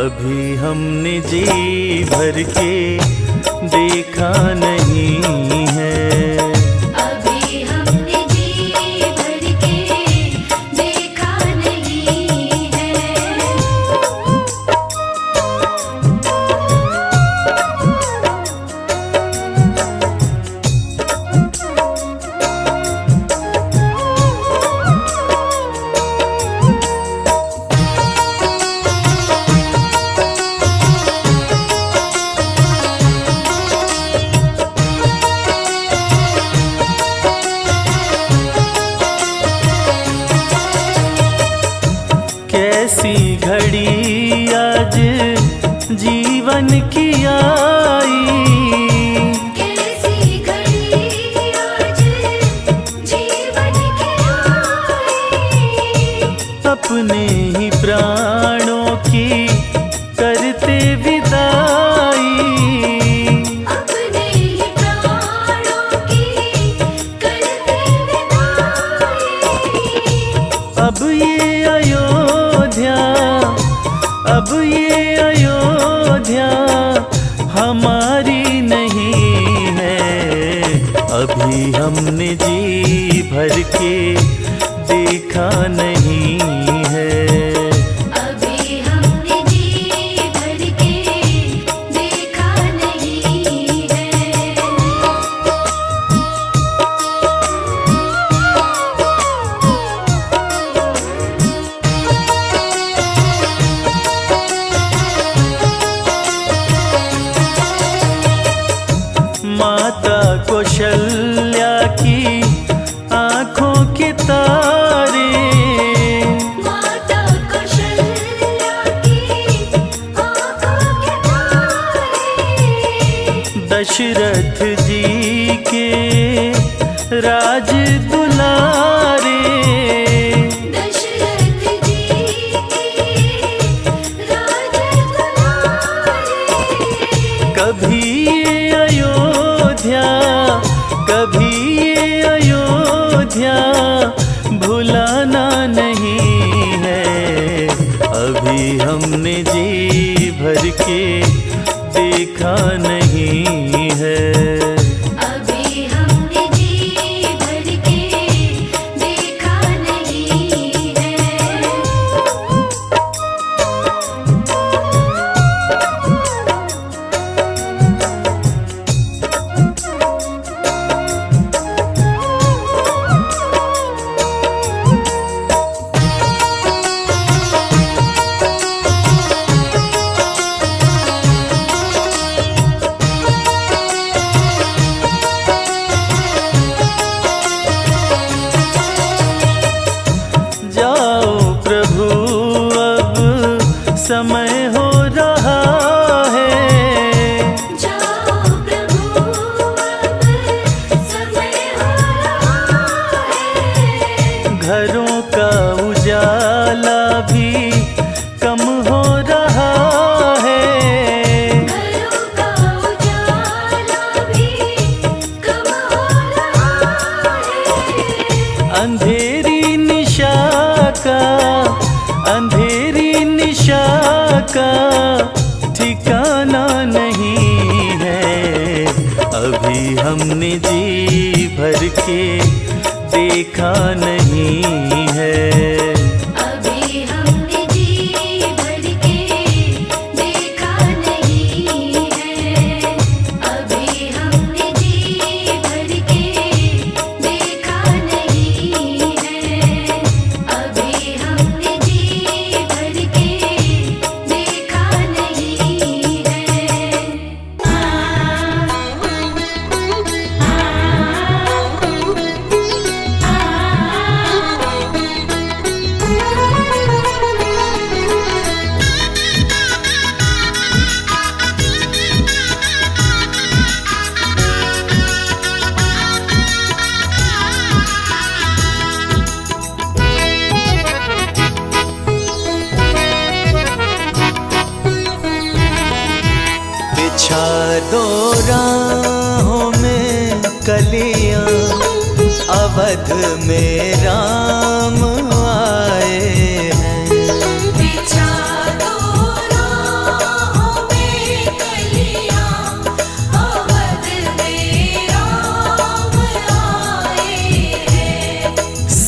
अभी हमने जी भर के देखा नहीं है। अभी हमने जी भर के देखा नहीं है। कैसी घड़ी आज जीवन की आई, कैसी घड़ी आज जीवन की आई। अपने ही प्राणों की करते विदाई। अपने ही प्राणों की करते विदाई। अब ये अयोध्या, अब ये अयोध्या हमारी नहीं है। अभी हमने जी भर के देखा नहीं है। अभी हमने जी भर के देखा नहीं है। माता कौशल्या की आंखों के तारे, माता कौशल्या की आंखों के तारे। दशरथ जी के राज दुलारे। दशरथ जी के राज दुलारे। कभी ये अयोध्या, कभी ये अयोध्या भुलाना नहीं है। अभी हमने जी भर के देखा नहीं है। अभी हमने जी भर के देखा नहीं है। जाओ प्रभु अब समय हो रहा है। जाओ प्रभु अब समय हो रहा है। घरों का उजाला भी कम हो रहा है। घरों का उजाला भी कम हो रहा है। अंधेरी निशा का, अंधेरी निशा का ठिकाना नहीं है। अभी हमने जी भर के देखा नहीं है। अभी हमने जी भर के देखा नहीं है। अभी हमने जी भर के देखा नहीं है। अभी हमने जी भर के देखा नहीं है। बिछा दो राहों में कलियां, अवध में राम आए हैं। बिछा दो राहों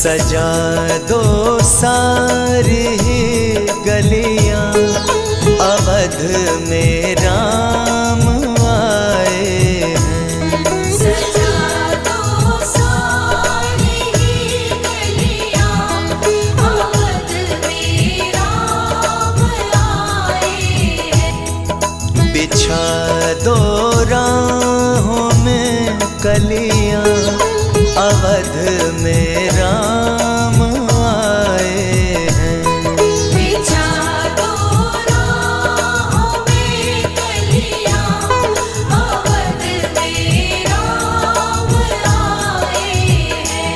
सजा दो सारी गलियां, अवध में राम आए हैं। सजा दो सारी गलियां, अवध में राम आए हैं। बिछा दो राहों में कलियां, अवध में राम आए हैं। बिछा दो राहों में कलियां, अवध में राम आए हैं।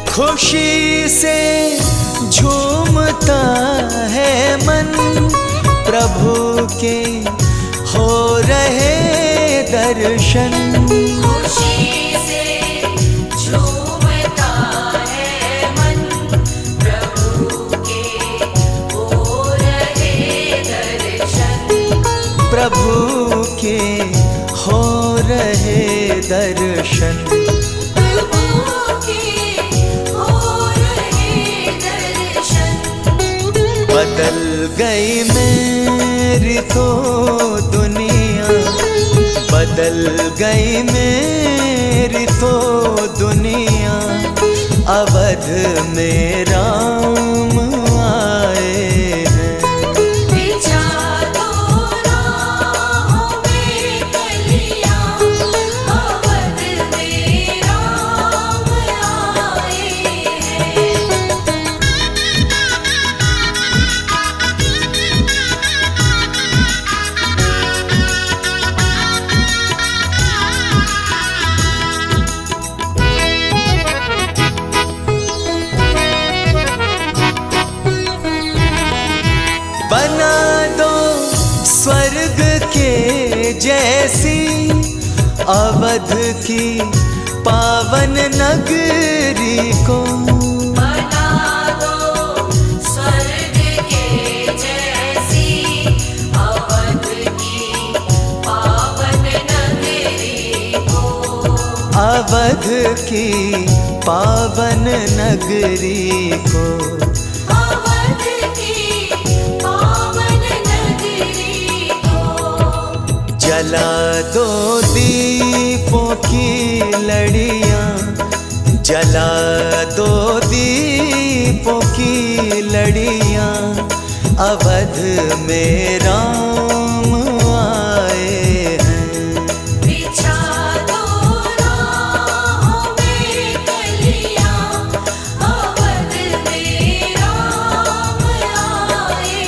खुशी से झूमता है मन, प्रभु के हो रहे दर्शन। खुशी से झूमता है मन, प्रभु के हो रहे दर्शन। प्रभु के हो रहे दर्शन। बदल गई मेरी तो दुनिया, बदल गई मेरी तो दुनिया, अवध में राम आए हैं। बिछा दो राहों में कलियां, अवध में राम आए हैं। बना दो स्वर्ग के जैसी, अवध की पावन नगरी को। बना दो स्वर्ग के जैसी, अवध की पावन नगरी को। अवध की पावन नगरी को। अवध की पावन नगरी को। जला दो दीपों की लड़ियां, जला दो दीपों की लड़ियां, अवध में राम आए हैं। बिछा दो राहों में कलियां, अवध में राम आए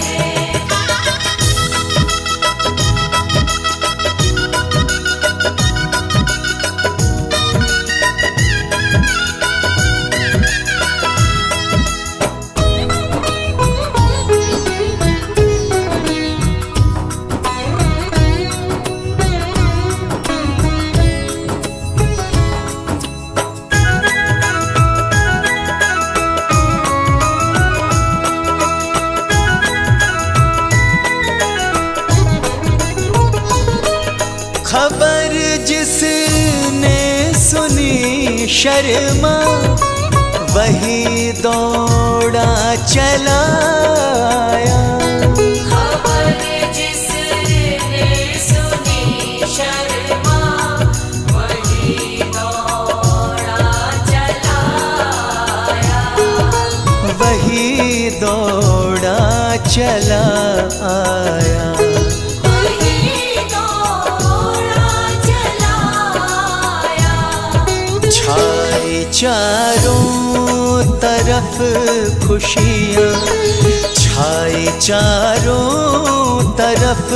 हैं। खबर जिसने सुनी शर्मा, वही दौड़ा चला आया। खबर जिसने सुनी शर्मा, वही दौड़ा चला आया। वही दौड़ा चला आया। छाई चारों तरफ तरफ खुशियाँ, छाई चारों तरफ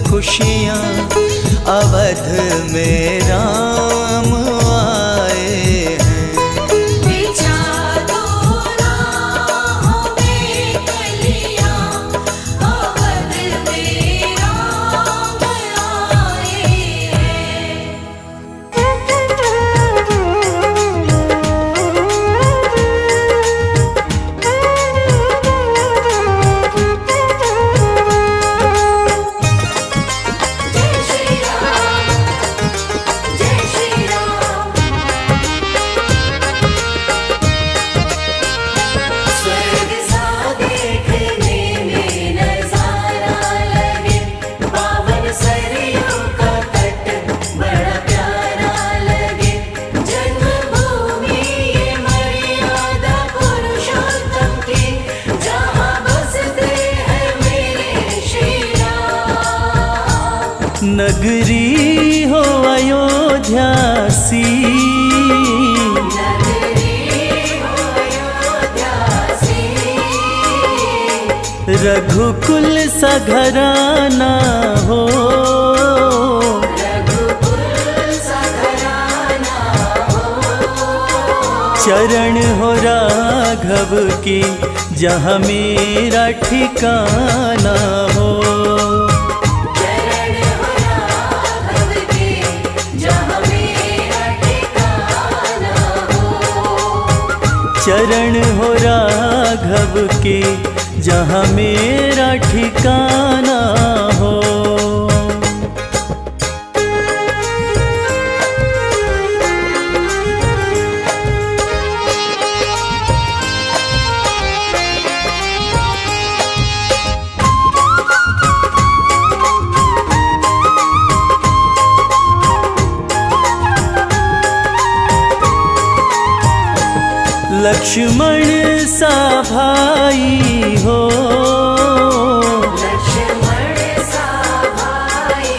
खुशियाँ, अवध में राम आए हैं। बिछा दो राहों में कलियां, अवध में राम आए हैं। जय श्री राम, जय श्री राम। स्वर्ग सा देखने में नजारा लगे, पावन सरयू का तट बड़ा प्यारा लगे। जन्मभूमि ये मर्यादा पुरुषोत्तम की, जहाँ बसते हैं मेरे श्री राम। नगरी हो अयोध्या सी, नगरी हो अयोध्या सी, रघुकुल सा घराना हो, रघुकुल सा घराना हो। चरण हो राघव के जहाँ मेरा ठिकाना हो। चरण हो राघव के, जहाँ मेरा ठिकाना हो। चरण हो राघव के जहाँ मेरा ठिकाना हो। लक्ष्मण सा भाई हो, लक्ष्मण सा भाई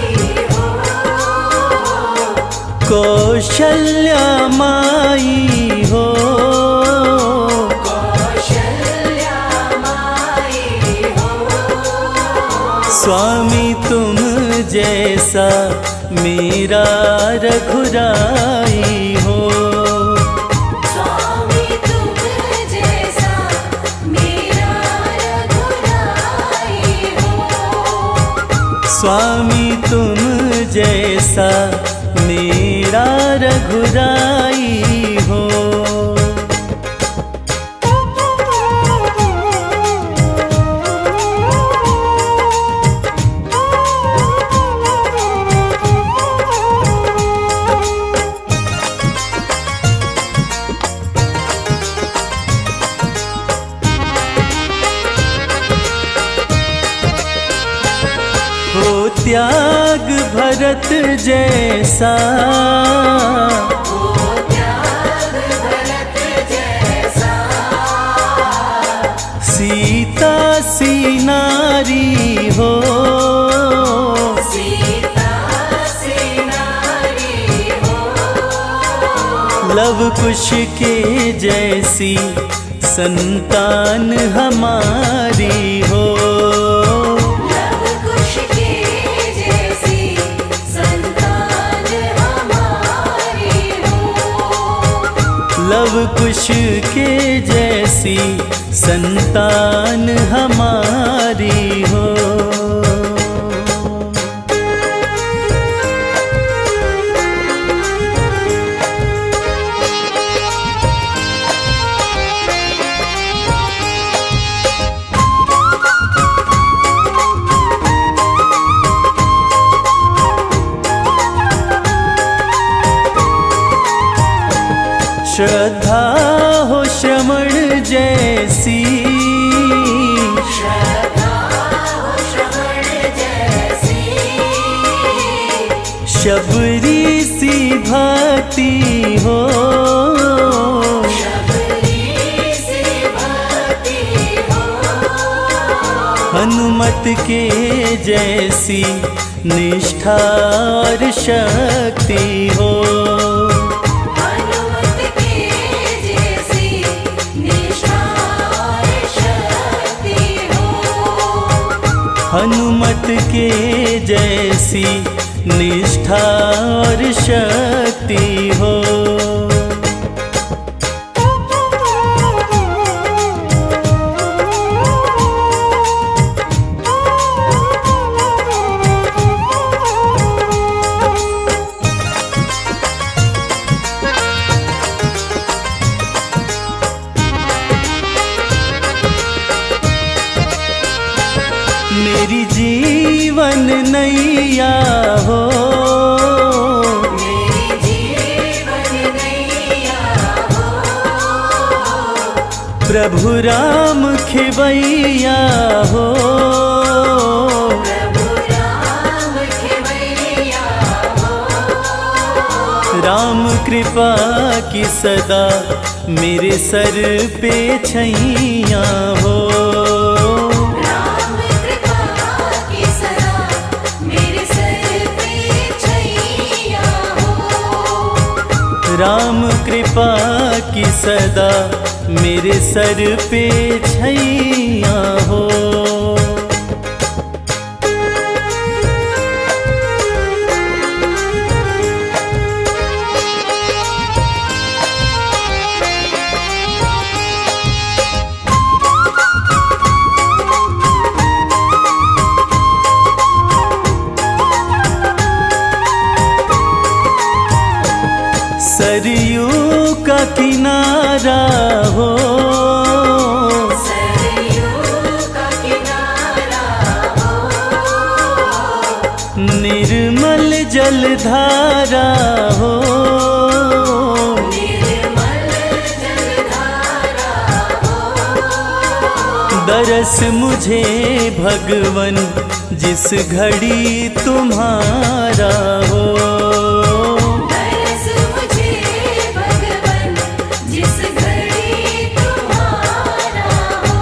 हो। कौशल्या माई हो, कौशल्या माई हो। स्वामी तुम जैसा मेरा रघुराई हो। स्वामी तुम जैसा मेरा रघुराई हो। स्वामी तुम जैसा मेरा रघुराई हो। हो त्याग भरत जैसा, हो त्याग भरत जैसा। सीता सी नारी हो, सीता सी नारी हो। लव कुश के जैसी संतान हमारी हो। लव कुश के जैसी संतान हमारी हो। लव कुश के जैसी संतान हमारी हो। श्रद्धा हो श्रवण जैसी, श्रद्धा हो श्रवण जैसी। शबरी सी भक्ति हो, शबरी सी भक्ति हो। हनुमत के जैसी निष्ठा और शक्ति हो। हनुमत के जैसी निष्ठा हनुमत के जैसी निष्ठा और शक्ति हो। मेरी जीवन नैया हो, मेरी जीवन नैया हो, प्रभु राम खेवैया हो। प्रभु राम खेवैया हो, राम कृपा की सदा मेरे सर पे छैया हो। राम कृपा की सदा मेरे सर पे छैया हो। राम कृपा की सदा मेरे सर पे छैया हो। सरयू का किनारा हो, सरयू का किनारा हो, निर्मल जलधारा हो। निर्मल जलधारा हो। दरस मुझे भगवन जिस घड़ी तुम्हारा हो। दरस मुझे भगवन जिस घड़ी तुम्हारा हो।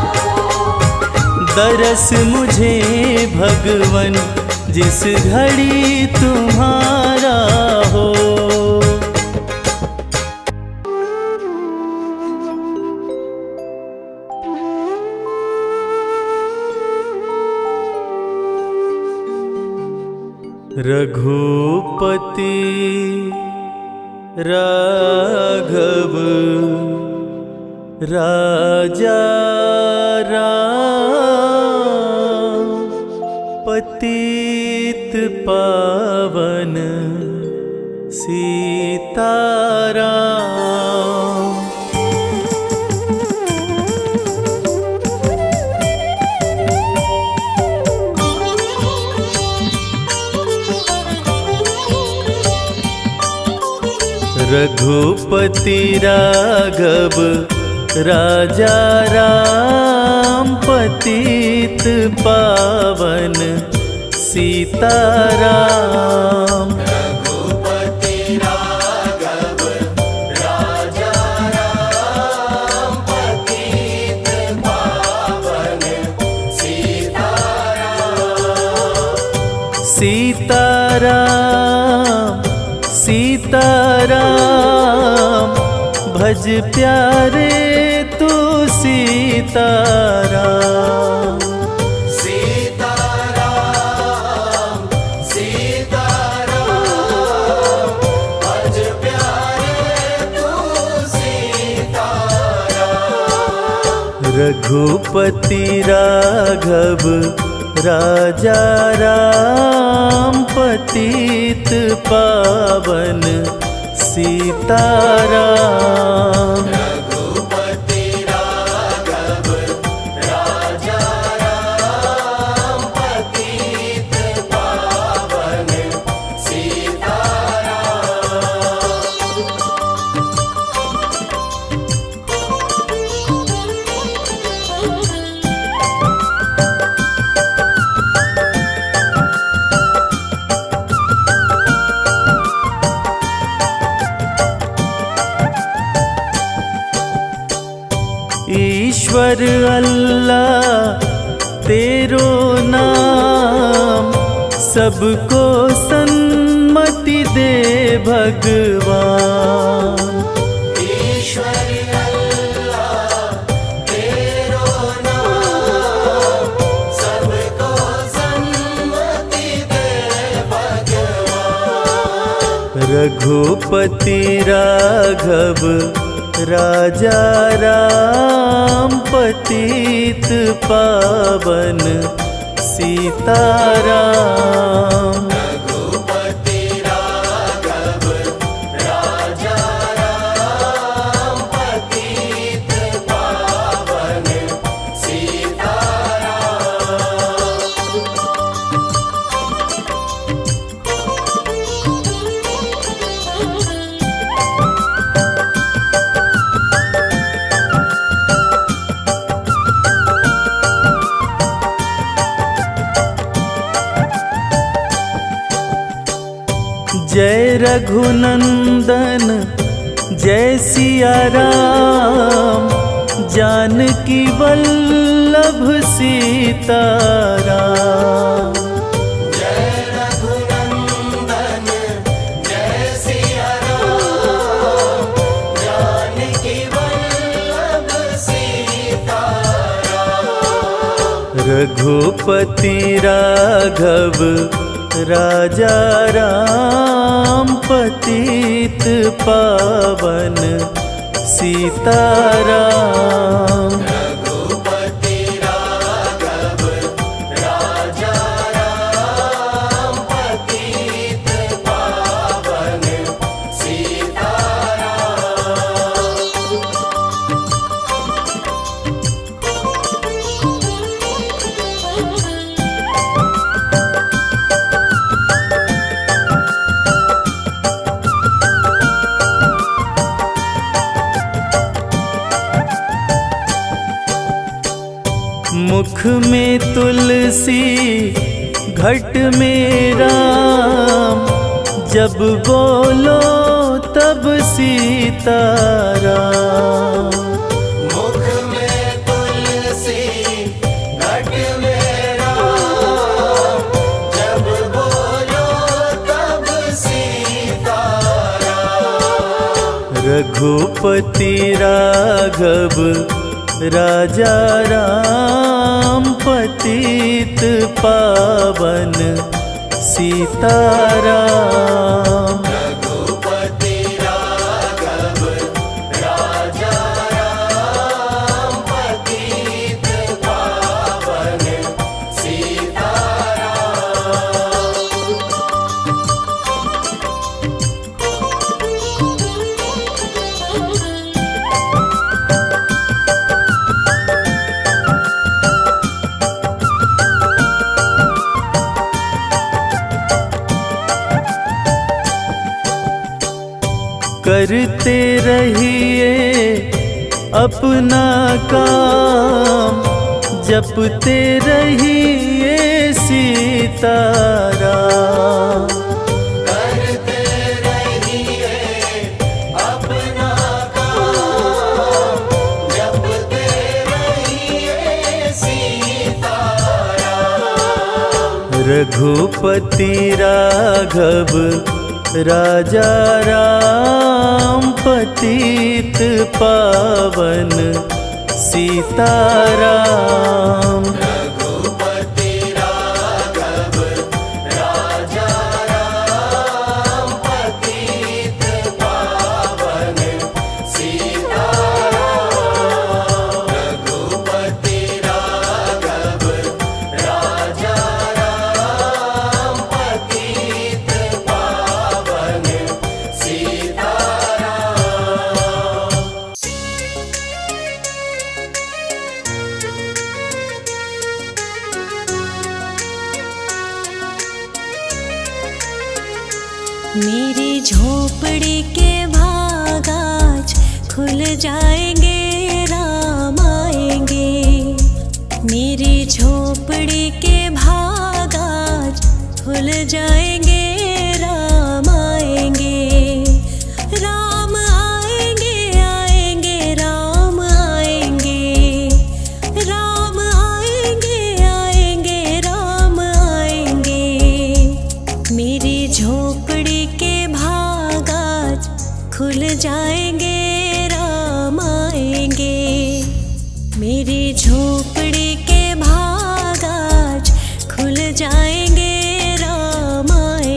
दरस मुझे भगवन जिस घड़ी तुम्हारा हो। रघुपति राघव राजा राम, पतित पावन सीताराम। रघुपति राघव राजा राम, पतित पावन सीताराम। रघुपति राघव राजा राम, पतित पावन सीताराम। सीताराम सीताराम, भज प्यारे तू सीताराम। सीताराम सीताराम, भज प्यारे तू सीताराम। रघुपति राघव राजा राम, पतित पावन सीताराम। रघुपति राघव राजा राम, पतित पावन ईश्वर अल्लाह तेरो नाम, सबको सन्मति दे भगवान। ईश्वर अल्लाह तेरो नाम, सबको रघुपति राघव राजा राम पतित पावन सीताराम। रघुपति राघव राजा राम पतित पावन जय रघुनंदन जय सिया राम, जानकी वल्लभ सीताराम। जय रघुनंदन जय सिया राम, जानकी वल्लभ सीताराम। रघुपति राघव राजा राम पतित पावन सीताराम। रघुपति राघव राजा राम पतित पावन मुख में तुलसी घट में राम, जब बोलो तब सीताराम। मुख में तुलसी घट में राम, जब बोलो तब सीताराम। रघुपति राघव राजा राम पतित पावन सीताराम। रघुपति राघव राजा राम पतित पावन करते रहिए अपना काम, जपते रहिए सीताराम। करते रहिए अपना काम, जपते रहिए सीताराम। रघुपति राघव राजा राम पतित पावन सीताराम। रघुपति राघव राजा राम पतित पावन सीताराम। रघुपति राघव राजा राम पतित पावन सीताराम। मेरी झोपड़ी के भाग आज खुल जाएंगे, राम आएंगे। मेरी झोपड़ी के भाग आज खुल जाएंगे, राम आएंगे। राम आएंगे आएंगे राम आएंगे, राम आएंगे आएंगे राम आएंगे। मेरी झोपड़ी के भाग आज खुल जाएंगे, राम आएंगे। मेरी झोपड़ी के भाग आज खुल जाएंगे, राम आएंगे।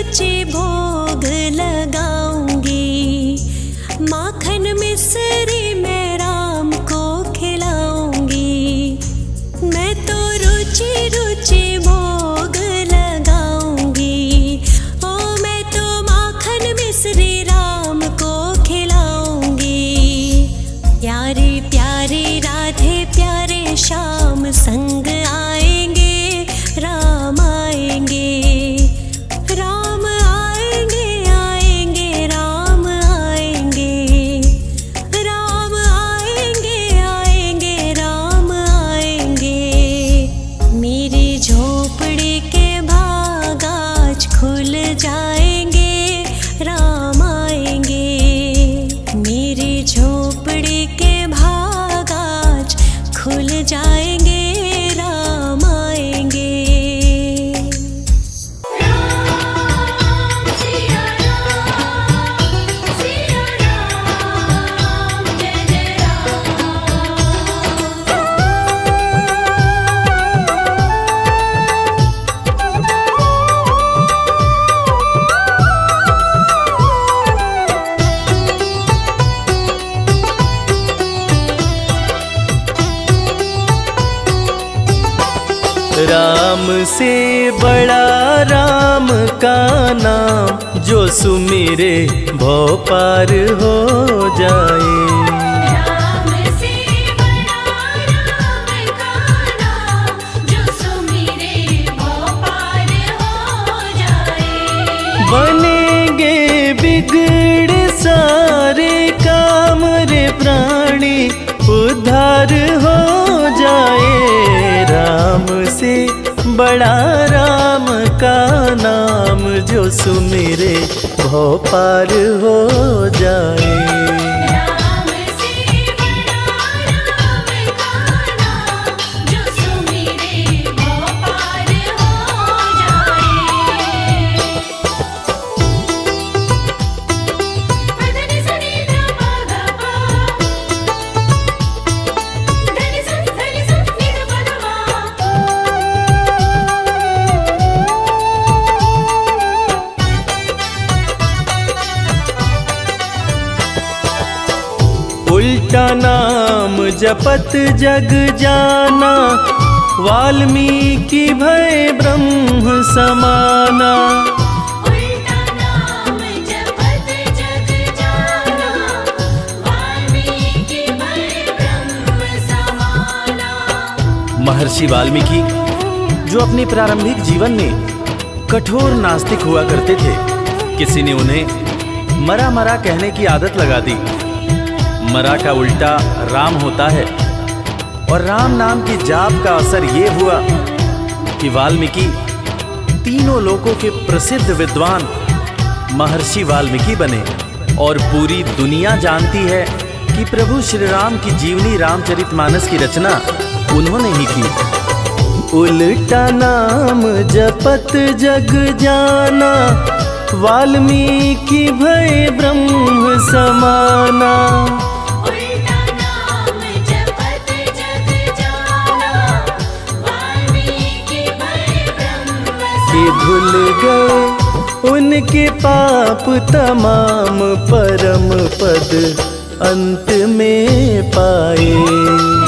रुचि भोग लगाऊंगी। माखन मिश्री मैं राम को खिलाऊंगी। मैं तो रुचि रुचि भोग लगाऊंगी। ओ मैं तो माखन मिश्री राम को खिलाऊंगी। प्यारे प्यारे राधे प्यारे श्याम संग आएंगे, राम आएंगे, राम आएंगे, आएंगे, राम आएंगे, राम आएंगे, आएंगे, राम आएंगे। मेरी झोपड़ी के भाग आज खुल जाएंगे, राम आएंगे। मेरी झोपड़ी के भाग आज खुल जाएंगे, राम आएंगे। राम सिया राम, सिया राम, जय जय राम। राम से बड़ा राम का नाम, जो सुमिरे भव पार हो जाए। राम से बड़ा राम का नाम, जो सुमिरे भव पार हो जाए। बनेंगे बिगड़े सारे काम रे प्राणी, उद्धार हो जाए। राम से बड़ा राम का नाम, जो सुमिरे भव पार हो जाए। राम से बड़ा राम का नाम, जो सुमिरे भव पार हो जाए। धनि सनि ध प ध प, धनि सनि नि ध प ध मा। उल्टा नाम जपत जग जाना, वाल्मीकि भय ब्रह्म समाना। उल्टा नाम जपत जग जाना, वाल्मीकि भय ब्रह्म समाना। महर्षि वाल्मीकि जो अपने प्रारंभिक जीवन में कठोर नास्तिक हुआ करते थे, किसी ने उन्हें मरा मरा कहने की आदत लगा दी। मरा का उल्टा राम होता है, और राम नाम की जाप का असर ये हुआ कि वाल्मीकि तीनों लोकों के प्रसिद्ध विद्वान महर्षि वाल्मीकि बने। और पूरी दुनिया जानती है कि प्रभु श्री राम की जीवनी रामचरितमानस की रचना उन्होंने ही की। उल्टा नाम जपत जग जाना, वाल्मीकि भय ब्रह्म समाना। उल्टा नाम जपत जग जाना, वाल्मीकि भय ब्रह्म कि भूल गए उनके पाप तमाम, परम पद अंत में पाए।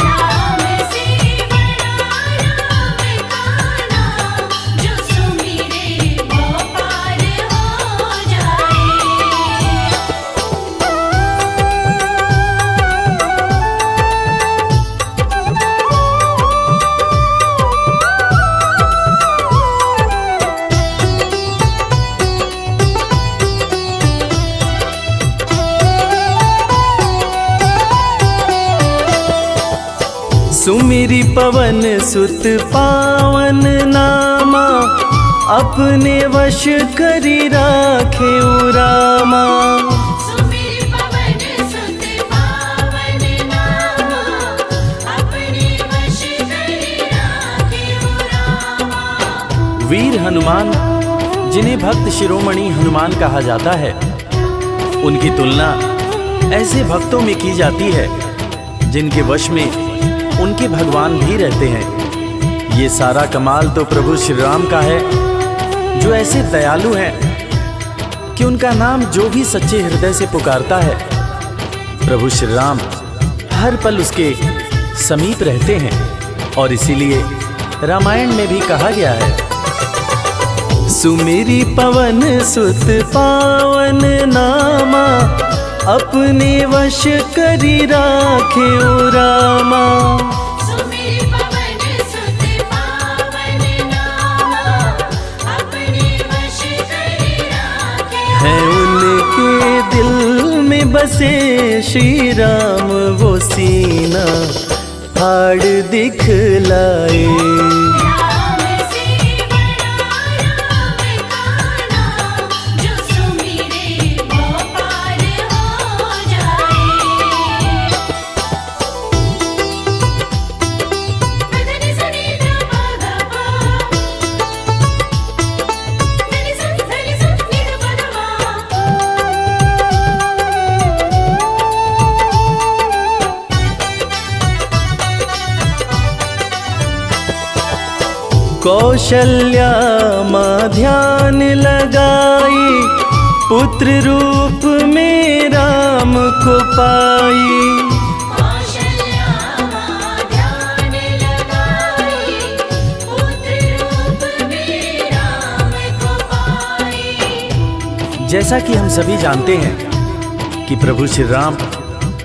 राम से बड़ा राम का नाम, जो सुमिरे भव पार हो जाए। सुमिरी पवन सुत पावन नामा, अपने वश करी राखे रामा। सुमिर पवन सुत पावन नामा, अपने वश करी राखे रामा। वीर हनुमान, जिन्हें भक्त शिरोमणि हनुमान कहा जाता है, उनकी तुलना ऐसे भक्तों में की जाती है जिनके वश में उनके भगवान भी रहते हैं। ये सारा कमाल तो प्रभु श्री राम का है, जो ऐसे दयालु हैं कि उनका नाम जो भी सच्चे हृदय से पुकारता है, प्रभु श्री राम हर पल उसके समीप रहते हैं। और इसीलिए रामायण में भी कहा गया है, सुमिरी पवन सुत पावन नामा, अपने वश करी राखे ओ रामा। सुमिर पवन सुत पावन नामा, अपने वश करी राखे। है उनके दिल में बसे श्री राम, वो सीना फाड़ दिखलाए। राम से बड़ा राम का नाम, जो सुमिरे वो पार हो जाए। धनि सनि ध प ध प, धनि सनि नि ध प ध मा। कौशल्या माँ ध्यान लगाई, पुत्र रूप में राम को पाई। कौशल्या माँ ध्यान लगाई, पुत्र रूप में राम को पाई। जैसा कि हम सभी जानते हैं कि प्रभु श्री राम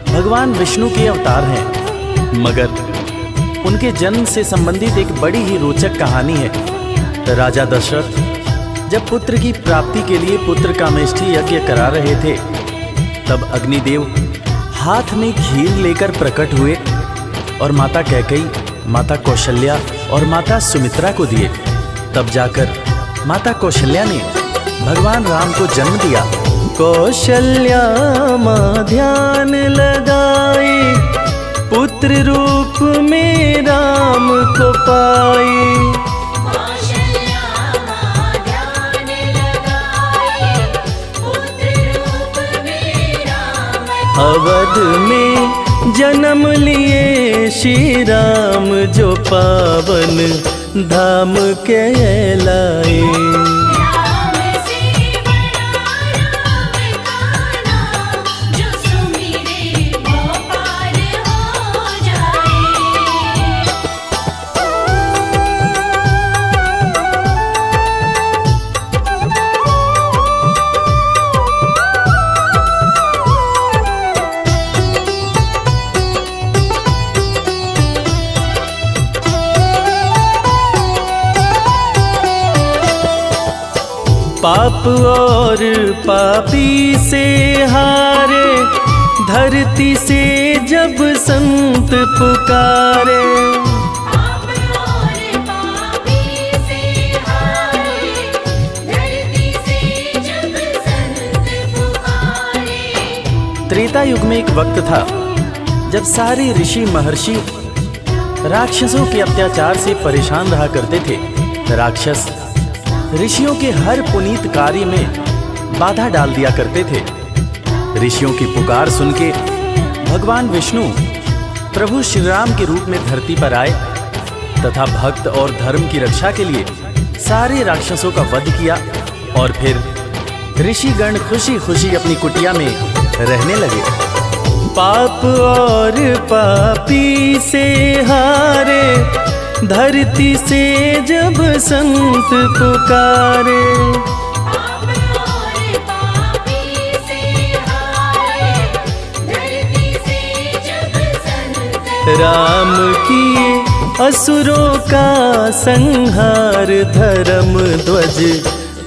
भगवान विष्णु के अवतार हैं, मगर उनके जन्म से संबंधित एक बड़ी ही रोचक कहानी है। राजा दशरथ जब पुत्र की प्राप्ति के लिए पुत्र कामेष्ठी यज्ञ करा रहे थे, तब अग्निदेव हाथ में खीर लेकर प्रकट हुए और माता कैकेयी, माता कौशल्या और माता सुमित्रा को दिए। तब जाकर माता कौशल्या ने भगवान राम को जन्म दिया। कौशल्या माँ ध्यान लगाई, पुत्र रूप में राम को पाई। कौशल्या माँ ध्यान लगाई, पुत्र रूप में राम को अवध में जन्म लिए श्री राम, जो पावन धाम कहलाए। राम से बड़ा राम का नाम, जो सुमिरे वो पार हो जाए। पाप और पापी से हारे, धरती से जब संत पुकारे। पाप और पापी से हारे, धरती से जब संत पुकारे। त्रेता युग में एक वक्त था जब सारे ऋषि महर्षि राक्षसों के अत्याचार से परेशान रहा करते थे। राक्षस ऋषियों के हर पुनीत कार्य में बाधा डाल दिया करते थे। ऋषियों की पुकार सुन के भगवान विष्णु प्रभु श्री राम के रूप में धरती पर आए तथा भक्त और धर्म की रक्षा के लिए सारे राक्षसों का वध किया। और फिर ऋषिगण खुशी खुशी अपनी कुटिया में रहने लगे। पाप और पापी से हारे, धरती से जब संत पुकारे। पाप और पापी से हारे, धरती से जब संत राम किए असुरों का संहार, धर्म ध्वज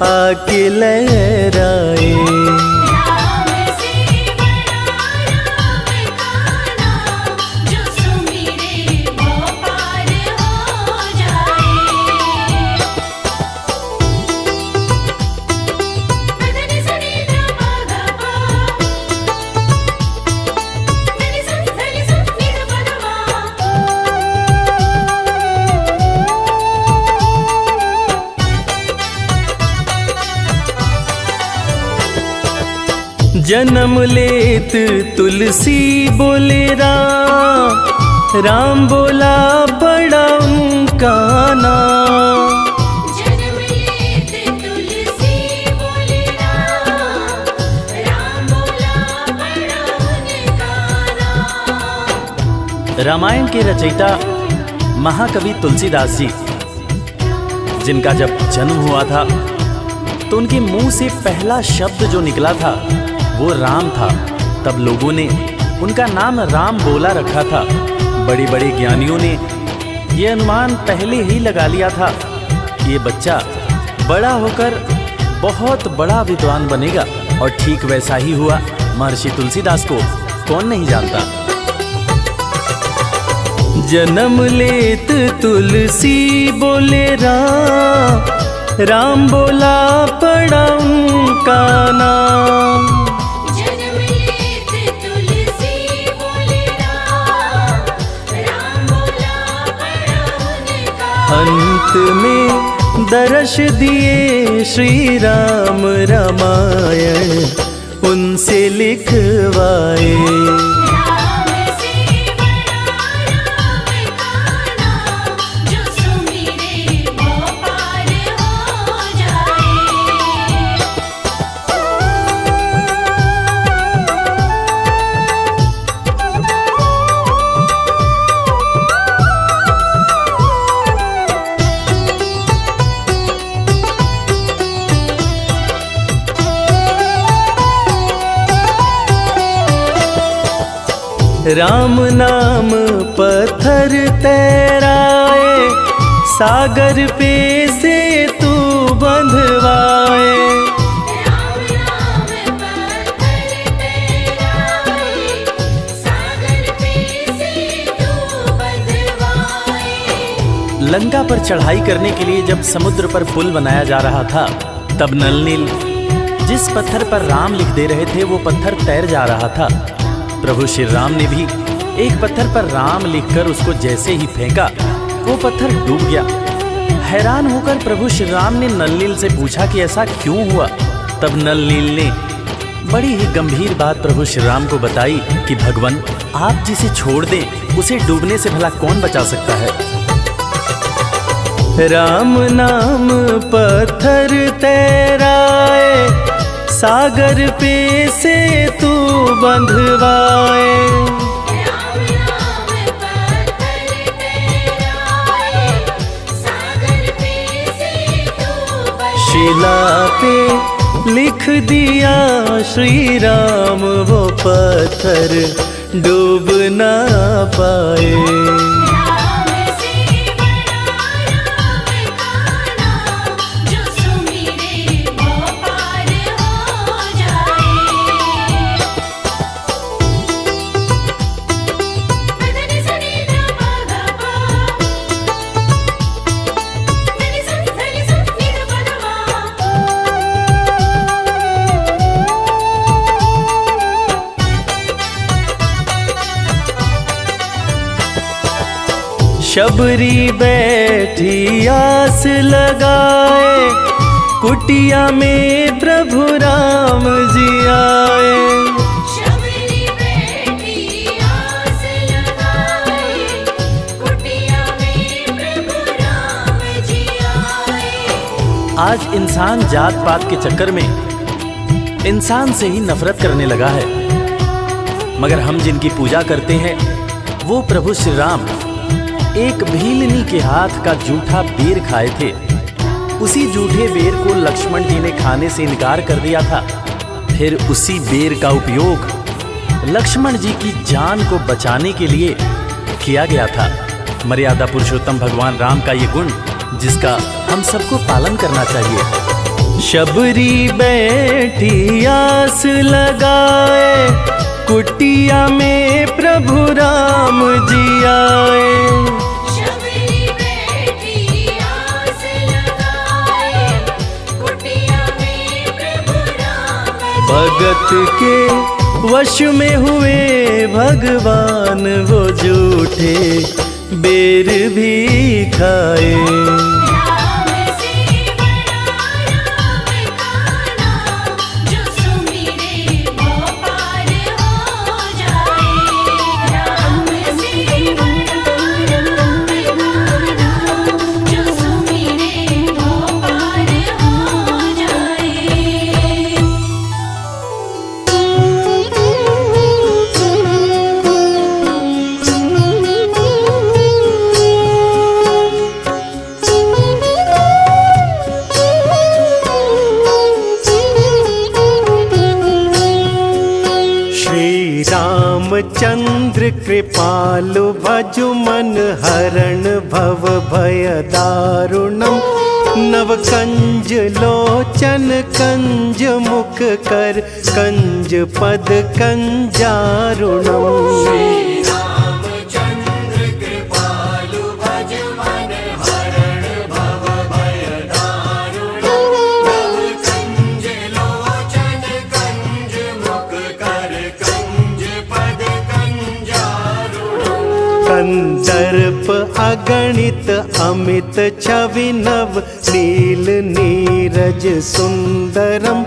आके लहराए। राम से बड़ा राम का नाम, जो सुमिरे वो पार हो जाए। धनि सनि ध प ध प, धनि सनि नि ध प ध मा। जन्म लेत तुलसी बोले राम, राम बोला बड़ा उनका नाम। जन्म लेत तुलसी बोले राम, रामायण के रचयिता महाकवि तुलसीदास जी, जिनका जब जन्म हुआ था तो उनके मुंह से पहला शब्द जो निकला था वो राम था। तब लोगों ने उनका नाम राम बोला रखा था। बड़े बड़े ज्ञानियों ने ये अनुमान पहले ही लगा लिया था कि ये बच्चा बड़ा होकर बहुत बड़ा विद्वान बनेगा, और ठीक वैसा ही हुआ। महर्षि तुलसीदास को कौन नहीं जानता। जन्म लेत तुलसी बोले राम, राम बोला पड़ा उनका नाम। जन्म लेत तुलसी बोले राम, राम बोला पड़ा उनका। अंत में दर्श दिए श्री राम, रामायण उनसे लिखवाए। राम से बड़ा राम का नाम, जो सुमिरे वो पार हो जाए। राम नाम पत्थर तैराए, सागर पे से तू बंधवाए। राम नाम पत्थर तैराए, सागर पे से तू बंधवाए। लंका पर चढ़ाई करने के लिए जब समुद्र पर पुल बनाया जा रहा था, तब नल नील जिस पत्थर पर राम लिख दे रहे थे वो पत्थर तैर जा रहा था। प्रभु श्री राम ने भी एक पत्थर पर राम लिखकर उसको जैसे ही फेंका, वो पत्थर डूब गया। हैरान होकर प्रभु श्री राम ने नल नील से पूछा कि ऐसा क्यों हुआ। तब नल नील ने बड़ी ही गंभीर बात प्रभु श्री राम को बताई कि भगवान, आप जिसे छोड़ दें उसे डूबने से भला कौन बचा सकता है। राम नाम पत्थर तैराए, सागर पे से तू बंधवाए। राम नाम पत्थर तैराए, सागर पे से तू बंधवाए। शिला पे लिख दिया श्री राम, वो पत्थर डूब ना पाए। राम से बड़ा राम का नाम, जो सुमिरे वो पार हो जाए। धनि सनि ध प ध प, धनि सनि नि ध प ध शबरी बैठी आस लगाए, कुटिया में प्रभु राम जी आए। शबरी बैठी आस लगाए, कुटिया में प्रभु राम जी आए। आज इंसान जात पात के चक्कर में इंसान से ही नफरत करने लगा है, मगर हम जिनकी पूजा करते हैं वो प्रभु श्री राम एक भीलनी के हाथ का जूठा बेर खाए थे। उसी जूठे बेर को लक्ष्मण जी ने खाने से इनकार कर दिया था। फिर उसी बेर का उपयोग लक्ष्मण जी की जान को बचाने के लिए किया गया था। मर्यादा पुरुषोत्तम भगवान राम का ये गुण जिसका हम सबको पालन करना चाहिए। शबरी बैठी आस लगाए, कुटिया में प्रभु राम जी आए। शबरी बैठी आस लगाए, कुटिया में प्रभु राम जी भगत के वश में हुए भगवान, वो जूठे बेर भी खाए। राम से बड़ा राम का नाम, जो सुमिरे वो पार हो जाए। राम से बड़ा राम का नाम, जो सुमिरे वो पार हो जाए। रामचंद्र कृपालु भजु मन हरण भव भय दारुणम नव कंज लोचन कंज मुख कर कंज पद कंजारुणम रामचंद्र कृपालु भज मन हरण भव भय दारुणम नव कंज लोचन कंज मुख कर कंज पद कंजारुणम कंदर्प अगणित अमित छवि नव नील नीरज सुंदरम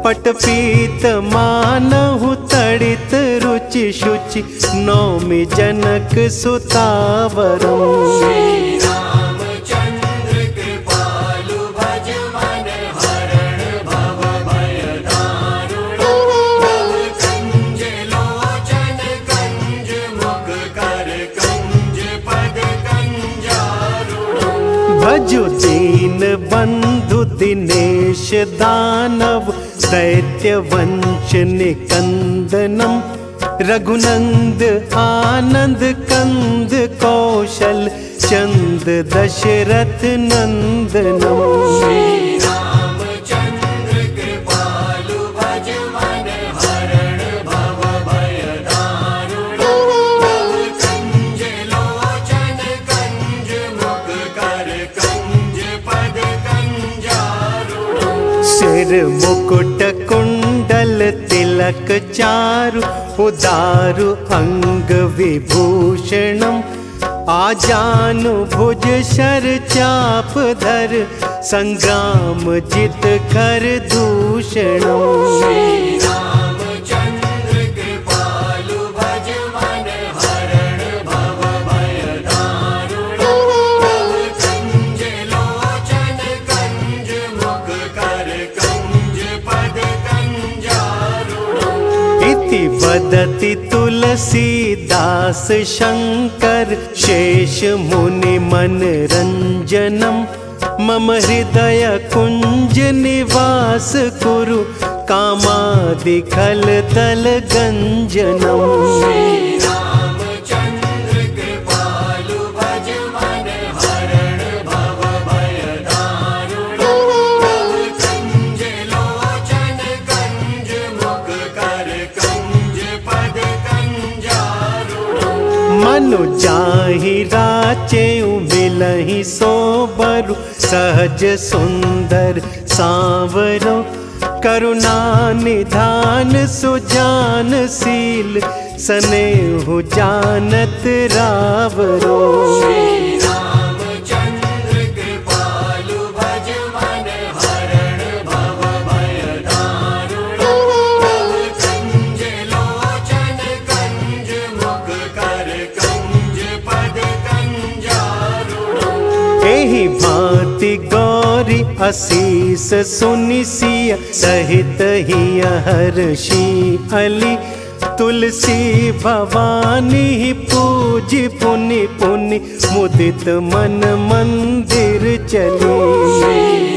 पटपीत मानहु तड़ित रुचि शुचि नौमि जनक सुतावरम रामचंद्र कृपालु भज मन हरण भव भय दारुणम नव कंज लोचन कंज मुख कर कंज पद कंजारुणम भजु दीन बंधु दिनेश दानव दैत्य वंश निकंदनम रघुनंद आनंद कंद कौशल चंद दशरथ नंदनम रामचंद्र कृपालु भज मन हरण भव भय दारुणम नव कंज लोचन कंज मुख कर कंज पद कंजारुणम सिर मुकुट कुंडल तिलक चारु उदारु अंग विभूषणम आजानु भुज शर चाप धर संग्राम जित कर दूषणम रामचंद्र कृपालु भज मन हरण भव भय दारुणम नव कंज लोचन कंज मुख कर कंज पद कंजारुणम इति वदति तुलसीदास शंकर शेष मुनि मन रंजनम मम हृदय कुंज निवास कुरु कामादि खल तल गंजनम रामचंद्र कृपालु भज मन हरण भव भय दारुणम नव कंज लोचन कंज मुख कर कंज पद कंजारुणम मनु जाहि राचे मिलहि सोबरु सहज सुंदर सांवरो करुणा निधान सुजान शील स्नेहु जानत रावरो रामचंद्र कृपालु भज मन हरण भव भय दारुणम नव कंज लोचन कंज मुख कर कंज पद कंजारुणम एहि भांति गौरी असीस सुनि सिय सहित हिय हर्षि अली तुलसी भवानी पूज पुनि पुनि मुदित मन मंदिर चली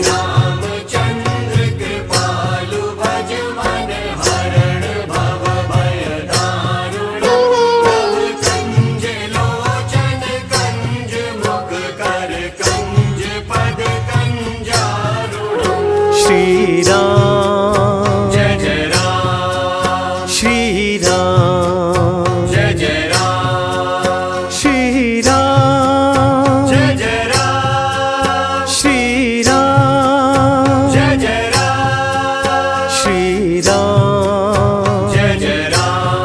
रामचंद्र कृपालु भज मन हरण भव भय दारुणम नव कंज लोचन कंज मुख कर कंज पद कंजारुणम श्री राम जय जय राम श्री राम जय जय राम श्री राम जय जय राम श्री राम जय जय राम श्री राम जय जय राम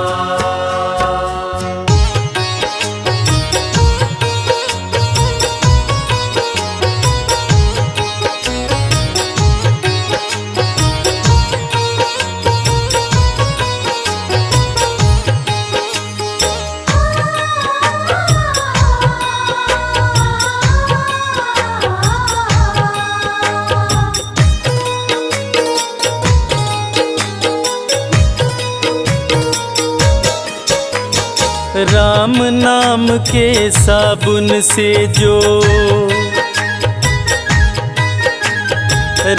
राम नाम के साबुन से जो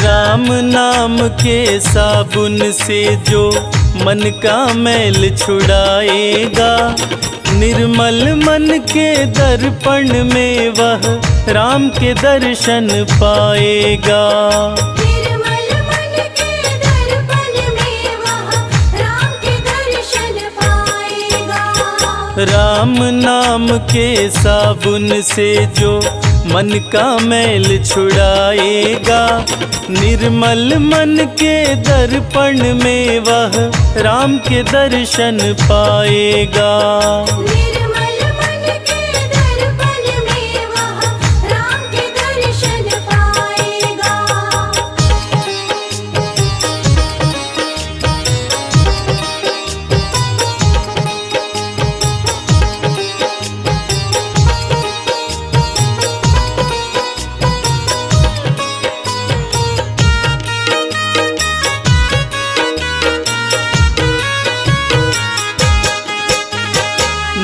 राम नाम के साबुन से जो मन का मैल छुड़ाएगा। निर्मल मन के दर्पण में वह राम के दर्शन पाएगा। निर्मल मन के दर्पण में वह राम के दर्शन पाएगा। राम नाम के साबुन से जो मन का मैल छुड़ाएगा। निर्मल मन के दर्पण में वह राम के दर्शन पाएगा। निर्मल मन के दर्पण में वह राम के दर्शन पाएगा।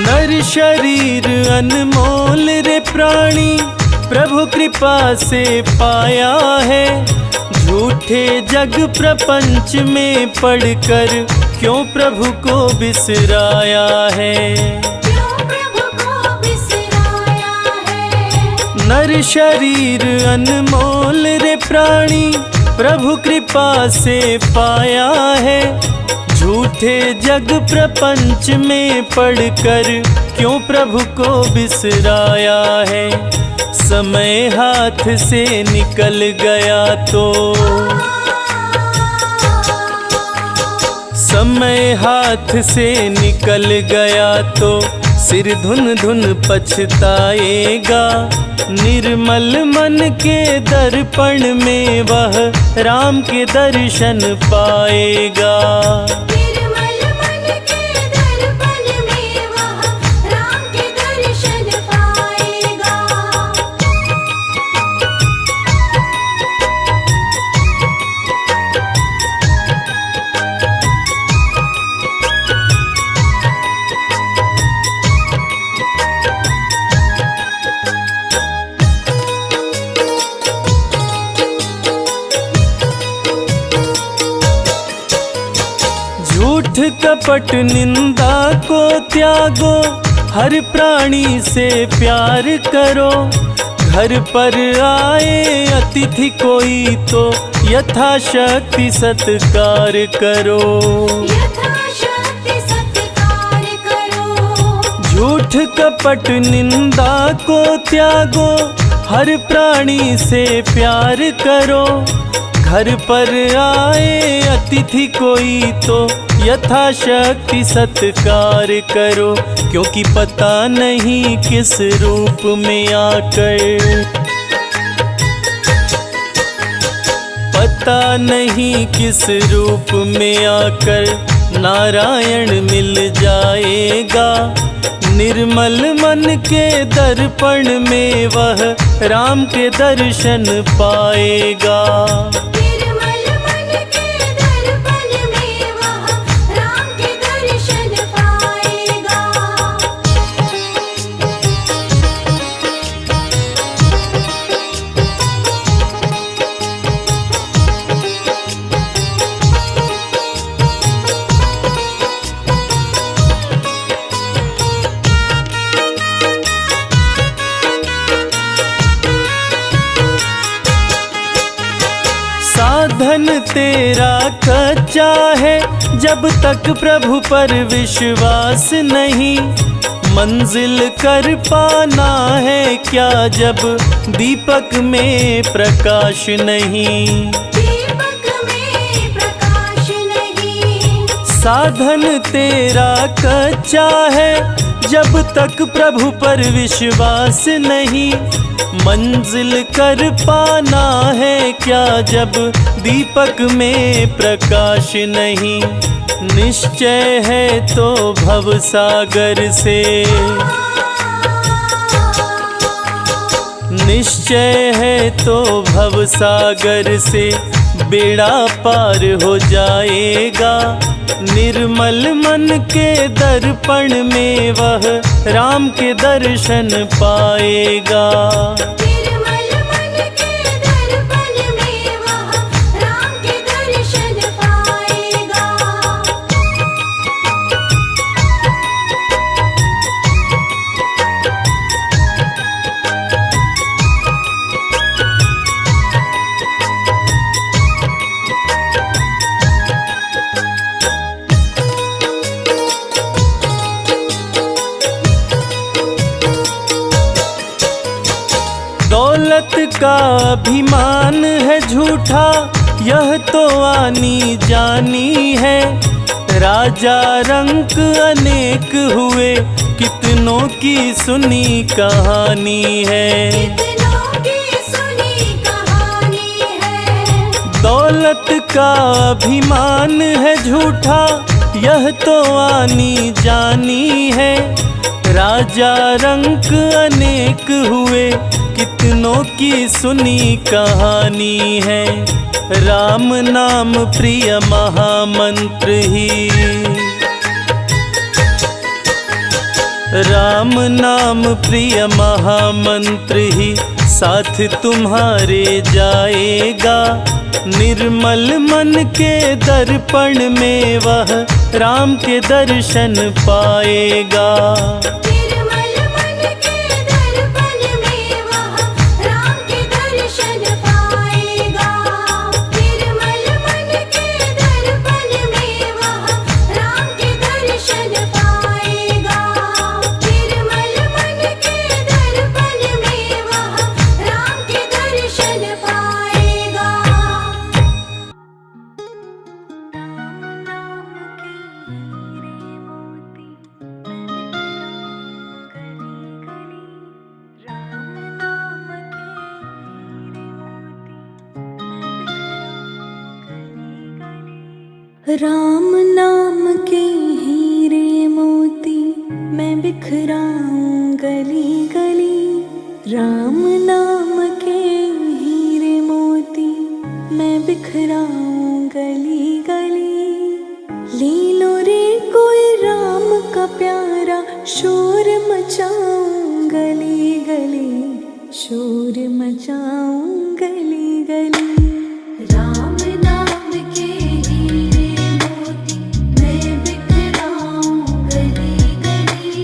नर शरीर अनमोल रे प्राणी प्रभु कृपा से पाया है। झूठे जग प्रपंच में पड़कर क्यों प्रभु को बिसराया है। क्यों प्रभु को बिसराया है। नर शरीर अनमोल रे प्राणी प्रभु कृपा से पाया है। झूठे जग प्रपंच में पड़कर क्यों प्रभु को बिसराया है। समय हाथ से निकल गया तो समय हाथ से निकल गया तो सिर धुन धुन पछताएगा। निर्मल मन के दर्पण में वह राम के दर्शन पाएगा। निर्मल मन के दर्पण में वह राम के दर्शन पाएगा। झूठ कपट निंदा को त्यागो। हर प्राणी से प्यार करो। घर पर आए अतिथि कोई तो यथाशक्ति सत्कार करो। यथाशक्ति सत्कार करो। झूठ कपट निंदा को त्यागो। हर प्राणी से प्यार करो। घर पर आए अतिथि कोई तो यथाशक्ति सत्कार करो। क्योंकि पता नहीं किस रूप में आकर पता नहीं किस रूप में आकर नारायण मिल जाएगा। निर्मल मन के दर्पण में वह राम के दर्शन पाएगा। निर्मल मन के दर्पण में वह राम के दर्शन पाएगा। साधन तेरा कच्चा है जब तक प्रभु पर विश्वास नहीं। मंजिल कर पाना है क्या जब दीपक में प्रकाश नहीं। दीपक में प्रकाश नहीं। साधन तेरा कच्चा है जब तक प्रभु पर विश्वास नहीं। मंजिल कर पाना है क्या जब दीपक में प्रकाश नहीं। निश्चय है तो भव सागर से निश्चय है तो भव सागर से बेड़ा पार हो जाएगा। निर्मल मन के दर्पण में वह राम के दर्शन पाएगा। निर्मल मन के दर्पण में वह राम के दर्शन पाएगा। का अभिमान है झूठा, यह तो आनी जानी है। राजा रंक अनेक हुए, कितनों की सुनी कहानी है। कितनों की सुनी कहानी है। दौलत का अभिमान है झूठा, यह तो आनी जानी है। राजा रंक अनेक हुए, कितनों की सुनी कहानी है। राम नाम प्रिय महामंत्र ही, राम नाम प्रिय महामंत्र ही साथ तुम्हारे जाएगा। निर्मल मन के दर्पण में वह राम के दर्शन पाएगा। निर्मल मन के दर्पण में वह राम के दर्शन पाएगा। निर्मल मन के दर्पण में वह राम के दर्शन पाएगा। निर्मल मन के दर्पण में वह राम के दर्शन पाएगा। राम नाम के हीरे मोती मैं बिखराऊं गली गली। राम नाम के हीरे मोती मैं बिखराऊं गली गली। ले लो रे कोई राम का प्यारा, शोर मचाऊं गली गली, शोर मचाऊं गली गली। राम नाम के हीरे मोती मैं बिखराऊं गली गली।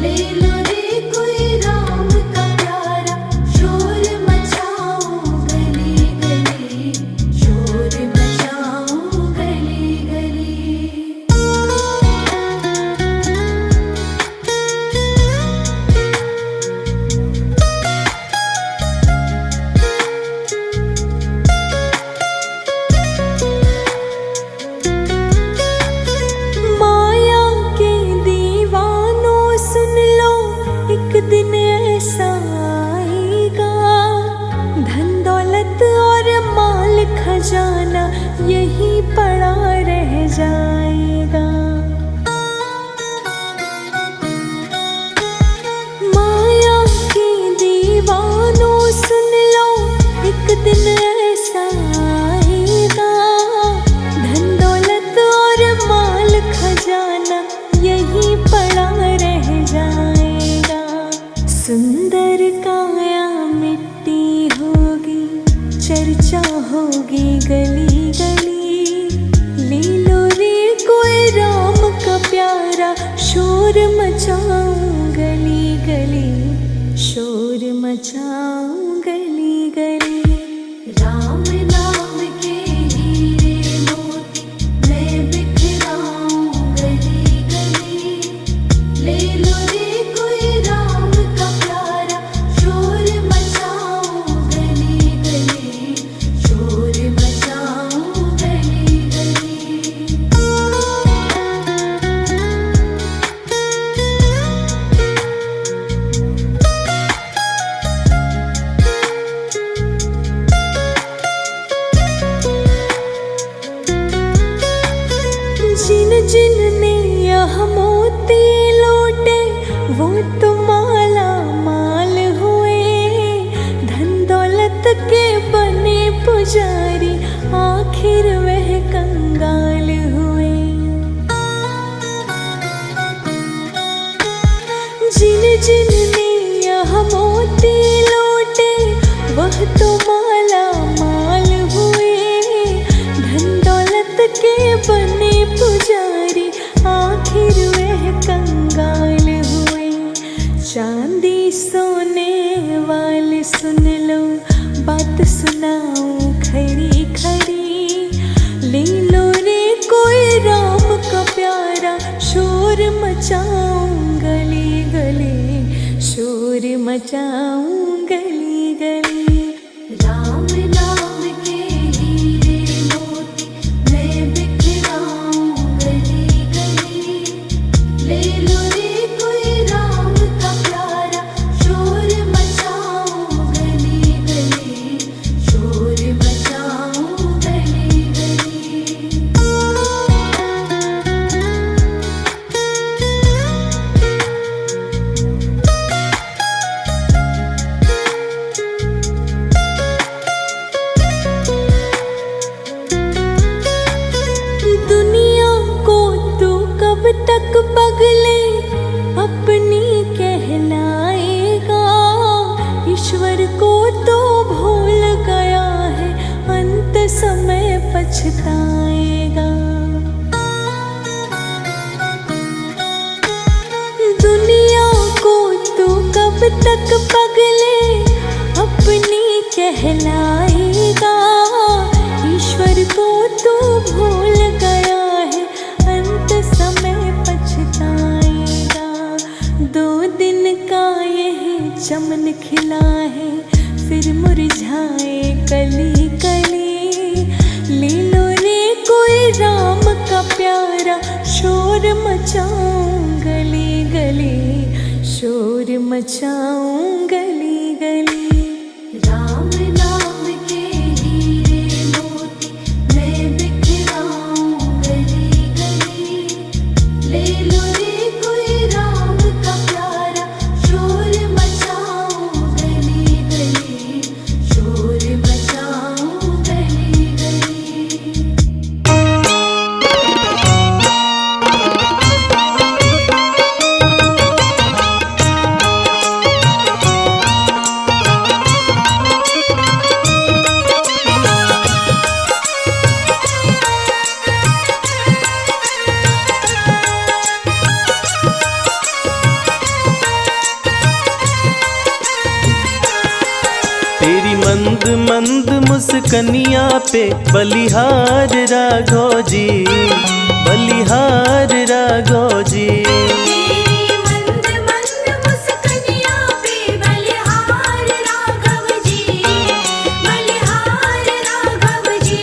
ले लो रे कोई राम का प्यारा, शोर मचाऊं गली गली, शोर मचाऊं गली गली। माया के दीवानों सुन लो, एक दिन ऐसा आएगा। धन दौलत और माल खजाना यही पड़ा रह जाएगा। माया के दीवानों सुन लो, एक दिन ऐसा आएगा। धन दौलत और माल खजाना यही पड़ा रह जाएगा। सुंदर काया मिट्टी होगी, चर्चा होगी गली गली। ले लो रे कोई राम का प्यारा, शोर मचाऊं गली गली, शोर मचाऊं गली गली। राम नाम के हीरे मोती मैं बिखराऊं गली गली। ले लो रे कोई राम का प्यारा, शोर मचाऊं गली गली, शोर मचाऊं गली गली। जिन जिन ने यह मोती लौटे, वो तो माला माल हुए। धन दौलत के बने पुजारी, आखिर वह कंगाल हुए। जिन जिन ने यह मोती लौटे, वह तो माला माल हुए। धन दौलत के बने पुजारी, आखिर वह कंगाल हुए। चांदी सोने वाले सुन लो, बात सुनाऊं खरी खरी। ले लो रे कोई राम का प्यारा, शोर मचाऊं गली गली, शोर मचाऊं गली गली। पछताएगा। दुनिया को तू कब तक पगले अपनी कहलाएगा। ईश्वर को तू भूल गया है, अंत समय पछताएगा। 2 दिन का यही चमन खिला है, फिर मुरझाए कली कली। ले लो रे कोई राम का प्यारा, शोर मचाऊं गली गली, शोर मचाऊं गली गली। राम नाम के हीरे मोती मैं बिखराऊं गली गली। ले लो रे कोई राम का प्यारा, शोर मचाऊं गली गली, शोर मचाऊं गली गली। तेरी मंद मंद मुस्कनिया पे बलिहार राघव जी, बलिहार राघव जी। तेरी मंद मंद मुस्कनिया पे बलिहार राघव जी, बलिहार राघव जी।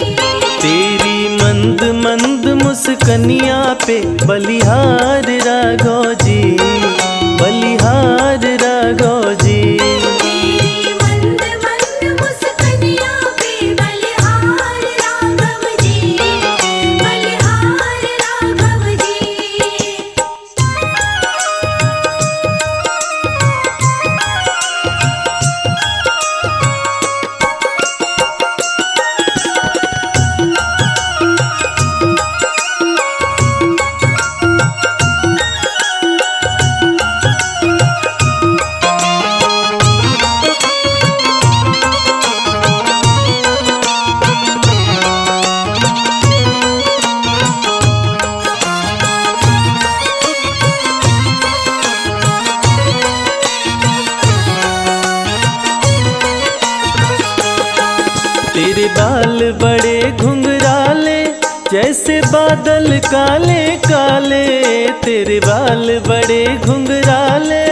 तेरी मंद मंद मुस्कनिया पे बलिहार राघव जी, बलिहार राघव जी। तेरी मंद मंद मुस्कनिया पे बलिहार राघव जी, बलिहार राघव जी। तेरे बाल बड़े घुंघराले जैसे बादल काले काले, तेरे बाल बड़े घुंघराले।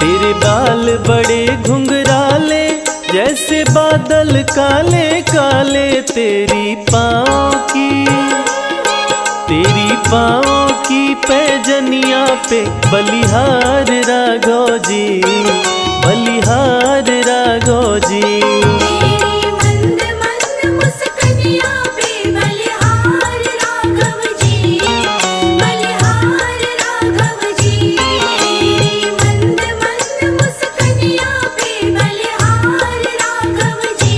तेरे बाल बड़े घुंघराले जैसे बादल काले काले। तेरी पाँव की पैजनिया पे बलिहार राघव जी, बलिहार राघव जी। तेरी मंद मंद मुस्कनिया पे बलिहार राघव जी, बलिहार राघव जी। तेरी मंद मंद मुस्कनिया पे बलिहार राघव जी,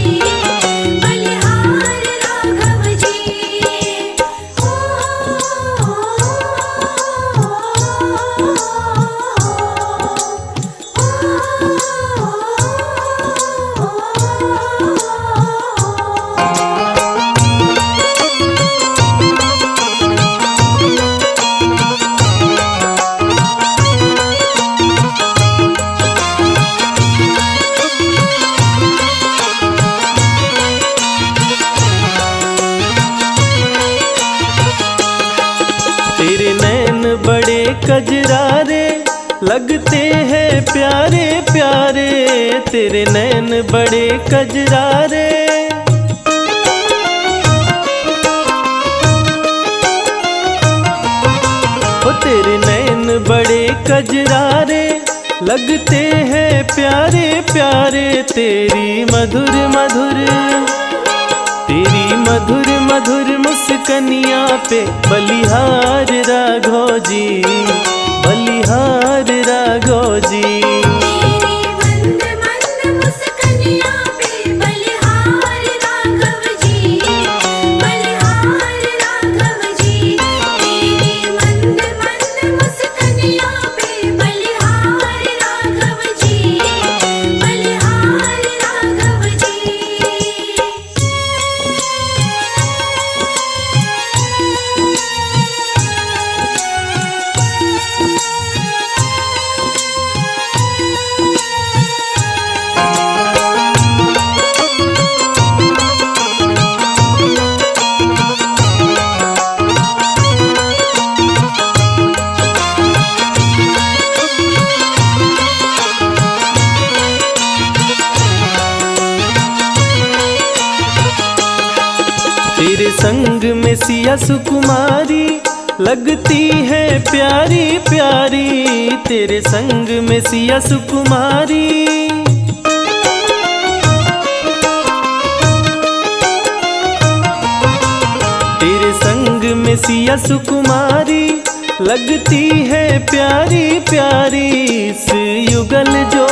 बलिहार राघव जी। तेरे नैन बड़े कजरारे लगते हैं प्यारे प्यारे। तेरे नैन बड़े कजरारे। ओ तेरे नैन बड़े कजरारे लगते हैं प्यारे प्यारे। तेरी मधुर मधुर मुस्कनिया पे बलिहार राघव जी, बलिहार राघव जी। तेरी मंद मंद मुस्कनिया पे बलिहार राघव जी, बलिहार राघव जी। तेरी मंद मंद मुस्कनिया पे बलिहार राघव जी, संग में सिया सुकुमारी लगती है प्यारी प्यारी, तेरे संग में सिया सुकुमारी। तेरे संग में सिया सुकुमारी लगती है प्यारी प्यारी, इस युगल जो